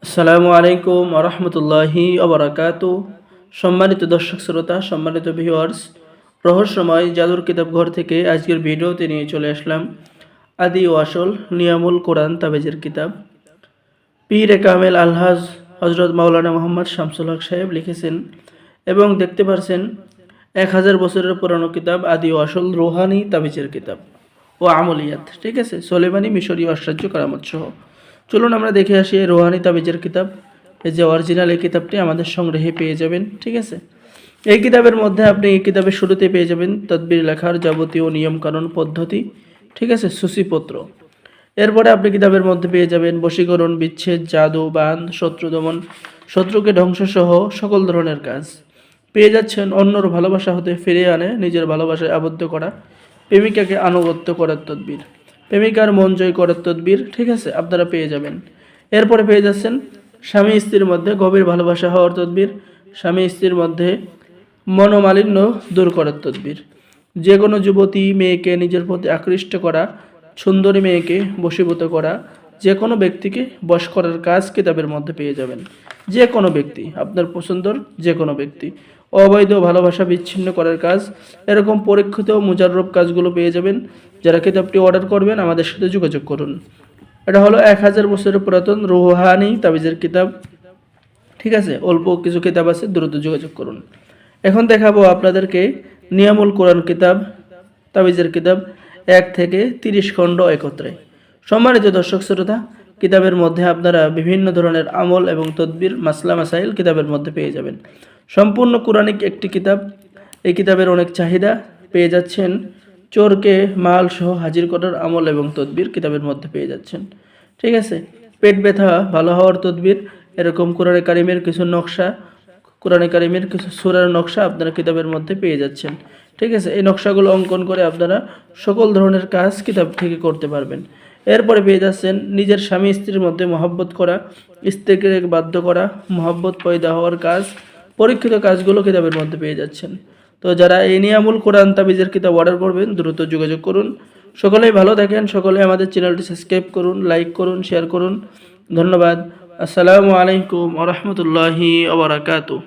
আসসালামু আলাইকুম ওয়া রাহমাতুল্লাহি ওয়া বারাকাতুহু। সম্মানিত দর্শক শ্রোতা, সম্মানিত ভিউয়ার্স, রহস্যময় জাদুর কিতাব ঘর থেকে আজকের ভিডিওতে নিয়ে চলে আসলাম আদি ও আসল নিয়ামুল কোরআন তাবিজের কিতাব। পীর কামেল আলহাজ হজরত মাওলানা মোহাম্মদ শামসুল হক সাহেব লিখেছেন এবং দেখতে পারছেন 1000 বছরের পুরানো কিতাব আদি ও আসল রুহানি তাবিজের কিতাব ও আমলিয়াত। ঠিক আছে, সোলেমানি মিশরীয় আশ্চর্য কারামত সহ। চলুন আমরা দেখে আসি এই রুহানি তাবিজের কিতাব। এই যে অরিজিনাল এই কিতাবটি আমাদের সংগ্রহে পেয়ে যাবেন। ঠিক আছে, এই কিতাবের মধ্যে আপনি এই কিতাবের শুরুতে পেয়ে যাবেন তদবির লেখার যাবতীয় নিয়মকানুন পদ্ধতি। ঠিক আছে, সূচিপত্র। এরপরে আপনি কিতাবের মধ্যে পেয়ে যাবেন বশীকরণ, বিচ্ছেদ, জাদু, বান, শত্রু দমন, শত্রুকে ধ্বংস সহ সকল ধরনের কাজ পেয়ে যাচ্ছেন। অন্যর ভালোবাসা হতে ফিরিয়ে আনে নিজের ভালোবাসায় আবদ্ধ করা, প্রেমিকাকে আনুগত্য করার তদবির, প্রেমিকার মন জয় করার তদবির। ঠিক আছে, আপনারা পেয়ে যাবেন। এরপরে পেয়ে যাচ্ছেন স্বামী স্ত্রীর মধ্যে গভীর ভালোবাসা হওয়ার তদবির, স্বামী স্ত্রীর মধ্যে মনোমালিন্য দূর করার তদবির, যে কোনো যুবতী মেয়েকে নিজের প্রতি আকৃষ্ট করা, সুন্দরী মেয়েকে বশীভূত করা, যে কোনো ব্যক্তিকে বশ করার কাজ কিতাবের মধ্যে পেয়ে যাবেন। যে কোনো ব্যক্তি, আপনার পছন্দর যে কোনো ব্যক্তি, অবৈধ ভালোবাসা বিচ্ছিন্ন করার কাজ, এরকম পরীক্ষিত মুজাররব কাজগুলো পেয়ে যাবেন। যারা কিতাবটি অর্ডার করবেন আমাদের সাথে যোগাযোগ করুন। এটা হলো 1000 বছরের পুরাতন রুহানি তাবিজের কিতাব। ঠিক আছে, অল্প কিছু কিতাব আছে, দ্রুত যোগাযোগ করুন। এখন দেখাবো আপনাদেরকে নিয়ামুল কোরআন কিতাব তাবিজের কিতাব 1 থেকে 30 খণ্ড একত্রে। সম্মানিত দর্শক শ্রোতা, কিতাবের মধ্যে আপনারা বিভিন্ন ধরনের আমল এবং তদবির, মাসলা মাসাইল কিতাবের মধ্যে পেয়ে যাবেন। সম্পূর্ণ কোরআনিক একটি কিতাব। এই কিতাবের অনেক চাহিদা। পেয়ে যাচ্ছেন চোরকে মাল সহ হাজির করার আমল এবং তদবির কিতাবের মধ্যে পেয়ে যাচ্ছেন। ঠিক আছে, পেট ব্যথা ভালো হওয়ার তদবির, এরকম কোরআনে কারিমের কিছু নকশা, কোরআনে কারিমের কিছু সূরার নকশা আপনারা কিতাবের মধ্যে পেয়ে যাচ্ছেন। ঠিক আছে, এই নকশাগুলো অঙ্কন করে আপনারা সকল ধরনের কাজ কিতাব থেকে করতে পারবেন। এরপরে পেয়ে যাচ্ছেন নিজের স্বামী স্ত্রীর মধ্যে মহব্বত করা, স্ত্রীকে বাধ্য করা, মহব্বত পয়দা হওয়ার কাজ, পরীক্ষিত কাজগুলো কিতাবের মধ্যে পেয়ে যাচ্ছেন। তো যারা এই নিয়ামুল কোরআন তাবিজের কিতাব অর্ডার করবেন দ্রুত যোগাযোগ করুন। সকলেই ভালো থাকেন, সকলে আমাদের চ্যানেলটি সাবস্ক্রাইব করুন, লাইক করুন, শেয়ার করুন। ধন্যবাদ। আসসালামু আলাইকুম ওয়া রাহমাতুল্লাহি ওয়া বারাকাতুহু।